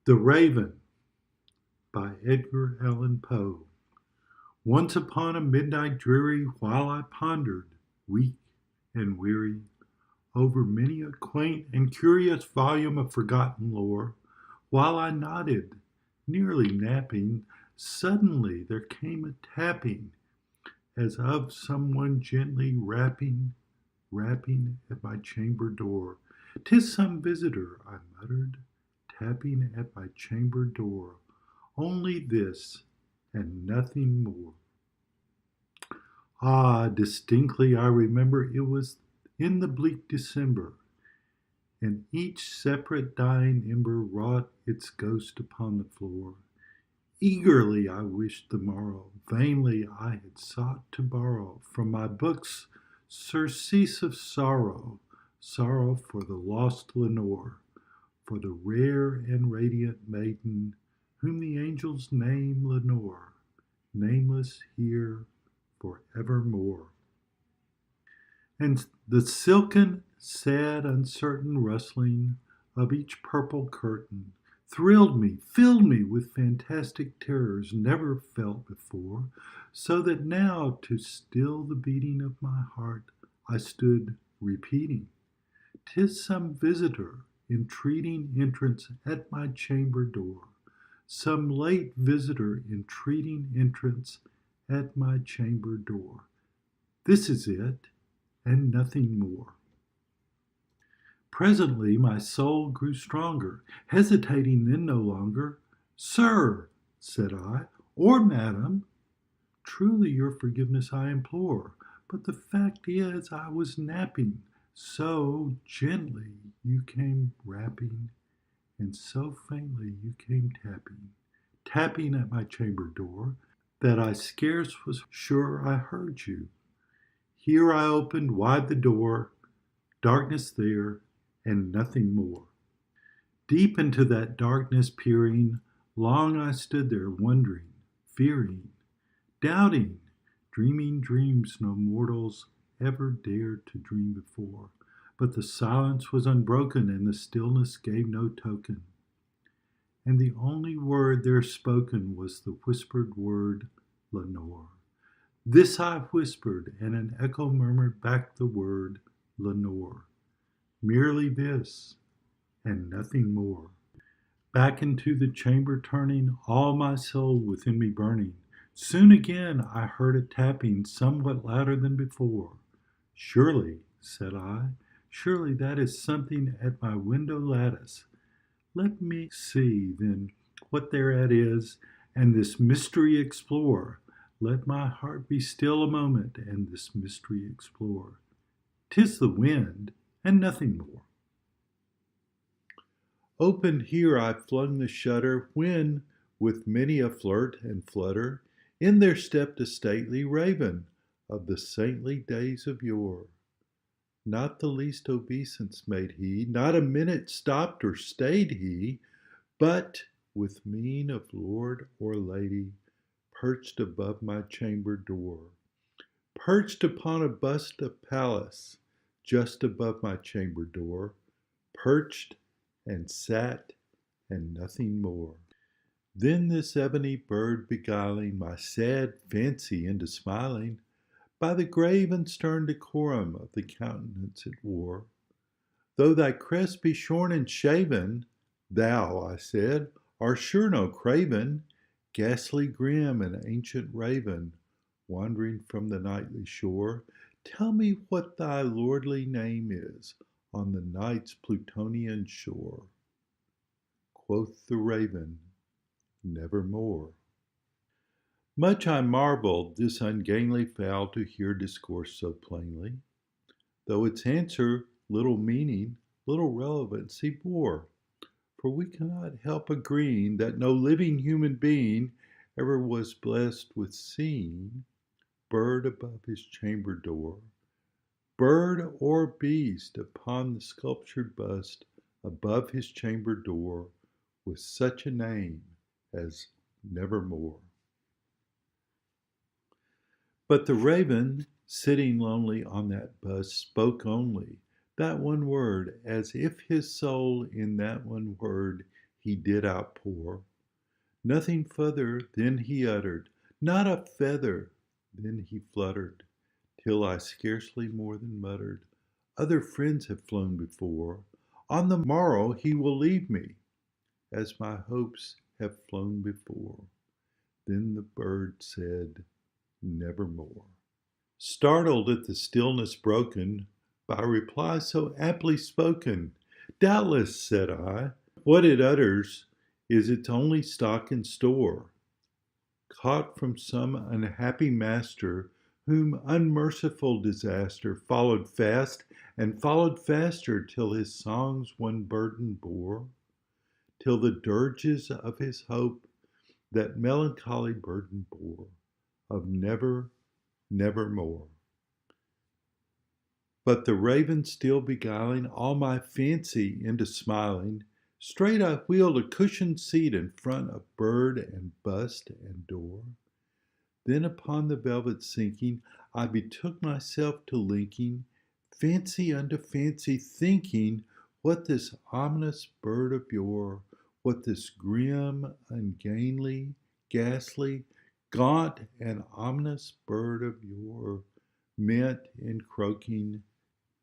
The Raven by Edgar Allan Poe. Once upon a midnight dreary, while I pondered, weak and weary, over many a quaint and curious volume of forgotten lore, while I nodded, nearly napping, suddenly there came a tapping, as of someone gently rapping at my chamber door. "'Tis some visitor," I muttered, tapping at my chamber door. Only this, and nothing more. Ah, distinctly I remember it was in the bleak December, and each separate dying ember wrought its ghost upon the floor. Eagerly I wished the morrow, vainly I had sought to borrow from my books surcease of sorrow, sorrow for the lost Lenore, for the rare and radiant maiden whom the angels name Lenore, nameless here for evermore. And the silken, sad, uncertain rustling of each purple curtain thrilled me, filled me with fantastic terrors never felt before, so that now to still the beating of my heart I stood repeating, "'Tis some visitor entreating entrance at my chamber door, some late visitor entreating entrance at my chamber door. This is it, and nothing more." Presently my soul grew stronger, hesitating then no longer. "Sir," said I, "or madam, truly your forgiveness I implore, but the fact is I was napping, so gently you came rapping, and so faintly you came tapping at my chamber door, that I scarce was sure I heard you. Here I opened wide the door, darkness there, and nothing more. Deep into that darkness peering, long I stood there wondering, fearing, doubting, dreaming dreams no mortals ever dared to dream before. But the silence was unbroken, and the stillness gave no token. And the only word there spoken was the whispered word, Lenore. This I whispered, and an echo murmured back the word, Lenore. Merely this, and nothing more. Back into the chamber turning, all my soul within me burning, soon again I heard a tapping somewhat louder than before. "Surely," said I, "surely that is something at my window lattice. Let me see, then, what thereat is, and this mystery explore. Let my heart be still a moment, and this mystery explore. 'Tis the wind, and nothing more." Open here I flung the shutter, when, with many a flirt and flutter, in there stepped a stately raven of the saintly days of yore. Not the least obeisance made he, not a minute stopped or stayed he, but, with mien of lord or lady, perched above my chamber door, perched upon a bust of Pallas, just above my chamber door, perched and sat, and nothing more. Then this ebony bird beguiling my sad fancy into smiling, by the grave and stern decorum of the countenance it wore, "Though thy crest be shorn and shaven, thou," I said, "art sure no craven, ghastly grim and ancient raven, wandering from the nightly shore. Tell me what thy lordly name is on the night's Plutonian shore." Quoth the raven, "Nevermore." Much I marveled this ungainly fowl to hear discourse so plainly, though its answer little meaning, little relevancy bore. For we cannot help agreeing that no living human being ever was blessed with seeing bird above his chamber door, bird or beast upon the sculptured bust above his chamber door, with such a name as Nevermore. But the raven, sitting lonely on that bust, spoke only that one word, as if his soul in that one word he did outpour. Nothing further then he uttered, not a feather then he fluttered, till I scarcely more than muttered, other friends have flown before. On the morrow he will leave me, as my hopes have flown before. Then the bird said, nevermore. Startled at the stillness broken by reply so aptly spoken, doubtless, said I, what it utters is its only stock and store, caught from some unhappy master whom unmerciful disaster followed fast and followed faster till his songs one burden bore, till the dirges of his hope that melancholy burden bore, of never, nevermore. But the raven still beguiling all my fancy into smiling, straight I wheeled a cushioned seat in front of bird and bust and door. Then upon the velvet sinking, I betook myself to linking fancy unto fancy, thinking what this ominous bird of yore, what this grim, ungainly, ghastly, gaunt, and ominous bird of yore meant in croaking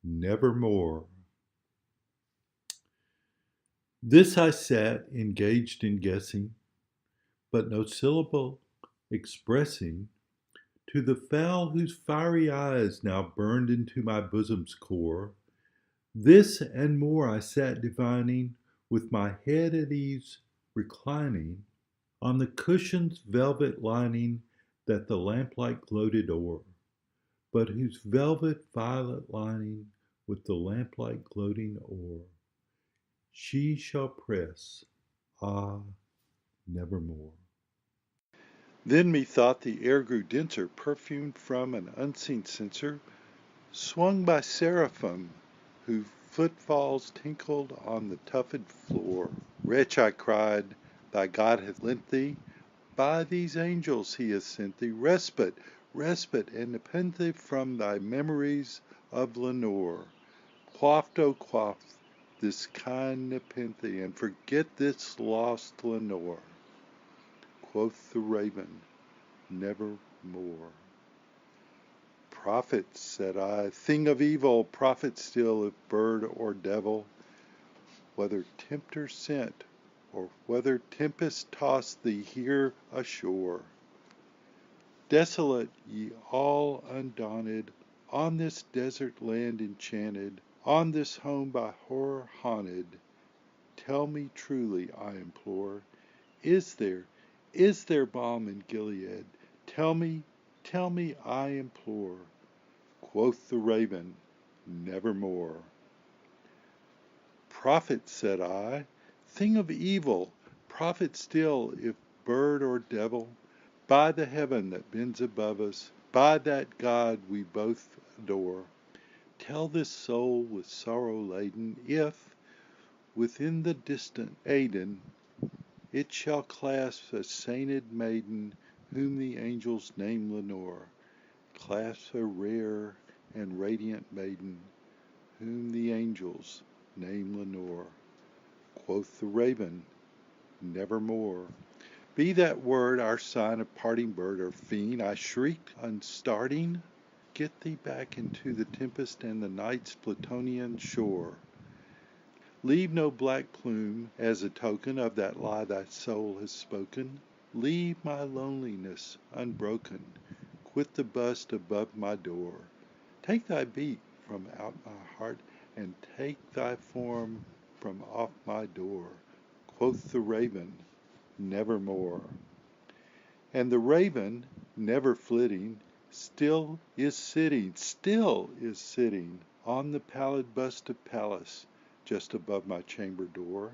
nevermore. This I sat engaged in guessing, but no syllable expressing to the fowl whose fiery eyes now burned into my bosom's core. This and more I sat divining, with my head at ease reclining on the cushion's velvet lining that the lamplight gloated o'er, but whose velvet violet lining with the lamplight gloating o'er she shall press, ah, nevermore. Then methought the air grew denser, perfumed from an unseen censer, swung by seraphim, whose footfalls tinkled on the tuffed floor. Wretch, I cried, thy God hath lent thee, by these angels he hath sent thee, respite, respite, and nepenthe from thy memories of Lenore. Quaffed, O quaff this kind nepenthe, and forget this lost Lenore. Quoth the raven, nevermore. Prophet, said I, thing of evil, prophet still, if bird or devil, whether tempter sent, or whether tempest tossed thee here ashore. Desolate ye all undaunted, on this desert land enchanted, on this home by horror haunted, tell me truly, I implore, is there balm in Gilead? Tell me, I implore. Quoth the raven, nevermore. Prophet, said I, thing of evil, prophet still, if bird or devil, by the heaven that bends above us, by that God we both adore, tell this soul with sorrow laden, if, within the distant Aidenn, it shall clasp a sainted maiden, whom the angels name Lenore, clasp a rare and radiant maiden, whom the angels name Lenore. Quoth the raven, nevermore. Be that word our sign of parting, bird or fiend, I shrieked, unstarting, get thee back into the tempest and the night's Plutonian shore. Leave no black plume as a token of that lie thy soul has spoken. Leave my loneliness unbroken. Quit the bust above my door. Take thy beat from out my heart, and take thy form from off my door. Quoth the raven, nevermore. And the raven, never flitting, still is sitting on the pallid bust of Pallas, just above my chamber door,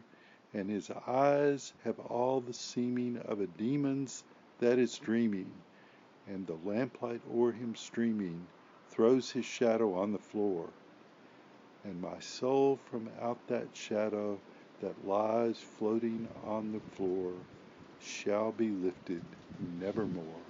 and his eyes have all the seeming of a demon's that is dreaming, and the lamplight o'er him streaming throws his shadow on the floor, and my soul from out that shadow that lies floating on the floor shall be lifted nevermore.